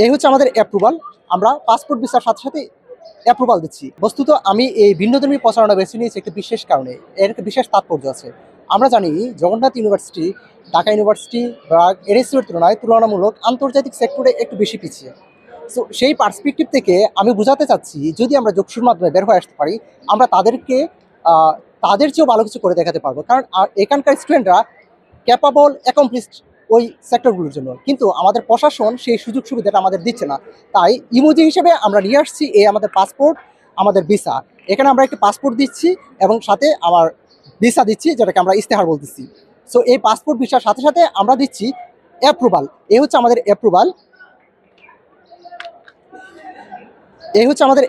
এই হচ্ছে আমাদের অ্যাপ্রুভাল। আমরা পাসপোর্ট ভিসার সাথে সাথে অ্যাপ্রুভাল দিচ্ছি। বস্তুত আমি এই ভিন্নধর্মী প্রচারণা বেছে নিয়েছি একটি বিশেষ কারণে, এর একটা বিশেষ তাৎপর্য আছে। আমরা জানি জগন্নাথ ইউনিভার্সিটি, ঢাকা ইউনিভার্সিটি বা এনএসইউর তুলনামূলক আন্তর্জাতিক সেক্টরে একটু বেশি পিছিয়ে। সো সেই পার্সপেক্টিভ থেকে আমি বোঝাতে চাচ্ছি, যদি আমরা যোগসুর মাধ্যমে বের হয়ে আসতে পারি, আমরা তাদেরকে তাদের চেয়েও ভালো কিছু করে দেখাতে পারবো। কারণ এখানকার স্টুডেন্টরা ক্যাপাবল অ্যাকমপ্লিশড ওই সেক্টরগুলোর জন্য, কিন্তু আমাদের প্রশাসন সেই সুযোগ সুবিধাটা আমাদের দিচ্ছে না। তাই ইমোজি হিসেবে আমরা নিয়ে আসছি এই আমাদের পাসপোর্ট, আমাদের ভিসা। এখানে আমরা একটি পাসপোর্ট দিচ্ছি এবং সাথে আমার ভিসা দিচ্ছি, যেটাকে আমরা ইস্তেহার বলতেছি। সো এই পাসপোর্ট ভিসার সাথে সাথে আমরা দিচ্ছি অ্যাপ্রুভাল। এই হচ্ছে আমাদের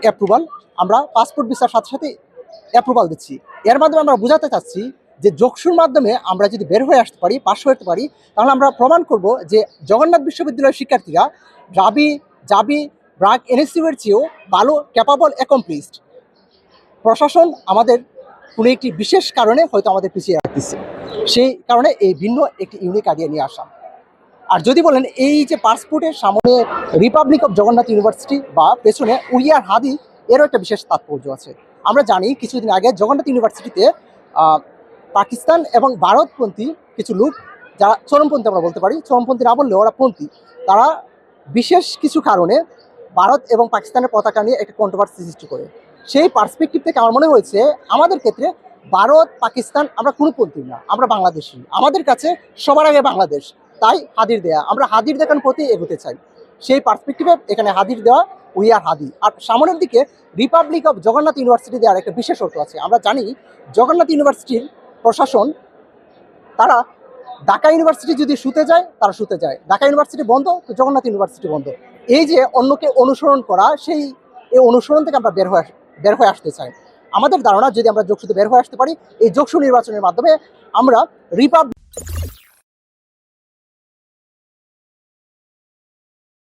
অ্যাপ্রুভাল। আমরা পাসপোর্ট ভিসার সাথে সাথে অ্যাপ্রুভাল দিচ্ছি। এর মাধ্যমে আমরা বোঝাতে চাচ্ছি যে যোগসুর মাধ্যমে আমরা যদি বের হয়ে আসতে পারি, পাশ হতে পারি, তাহলে আমরা প্রমাণ করব যে জগন্নাথ বিশ্ববিদ্যালয়ের শিক্ষার্থীরা জাবি, ব্রাক, এনএসইউর চেয়েও ভালো, ক্যাপাবল, অ্যাকমপ্লিশড। প্রশাসন আমাদের কোনো একটি বিশেষ কারণে হয়তো আমাদের পিছিয়ে রাখতেছে, সেই কারণে এই ভিন্ন একটি ইউনিক আইডিয়া নিয়ে আসা। আর যদি বলেন এই যে পাসপোর্টের সামনে রিপাবলিক অফ জগন্নাথ ইউনিভার্সিটি বা পেছনে উই আর হাদি, এরও একটা বিশেষ তাৎপর্য আছে। আমরা জানি কিছুদিন আগে জগন্নাথ ইউনিভার্সিটিতে পাকিস্তান এবং ভারতপন্থী কিছু লোক, যারা চরমপন্থী আমরা বলতে পারি, চরমপন্থী না বললেও ওরা পন্থী, তারা বিশেষ কিছু কারণে ভারত এবং পাকিস্তানের পতাকা নিয়ে একটা কন্ট্রোভার্সি সৃষ্টি করে। সেই পার্সপেক্টিভ থেকে আমার মনে হয়েছে আমাদের ক্ষেত্রে ভারত, পাকিস্তান, আমরা কোনো পন্থী না, আমরা বাংলাদেশি। আমাদের কাছে সবার আগে বাংলাদেশ। তাই হাদির দেয়া, আমরা হাদির দেখানোর প্রতি এগোতে চাই। সেই পার্সপেক্টিভে এখানে হাদির দেওয়া, উই আর হাদি। আর সামনের দিকে রিপাবলিক অফ জগন্নাথ ইউনিভার্সিটি দেওয়ার একটা বিশেষ অর্থ আছে। আমরা জানি জগন্নাথ ইউনিভার্সিটির প্রশাসন, তারা ঢাকা ইউনিভার্সিটি যদি শুতে যায়, তারা শুতে যায়। ঢাকা ইউনিভার্সিটি বন্ধ, তো জগন্নাথ ইউনিভার্সিটি বন্ধ। এই যে অন্যকে অনুসরণ করা, এই অনুসরণ থেকে আমরা বের হয়ে আসতে চাই। আমাদের ধারণা, যদি আমরা যোগসুতে বের হয়ে আসতে পারি, এই যোগসু নির্বাচনের মাধ্যমে আমরা রিপাবলিক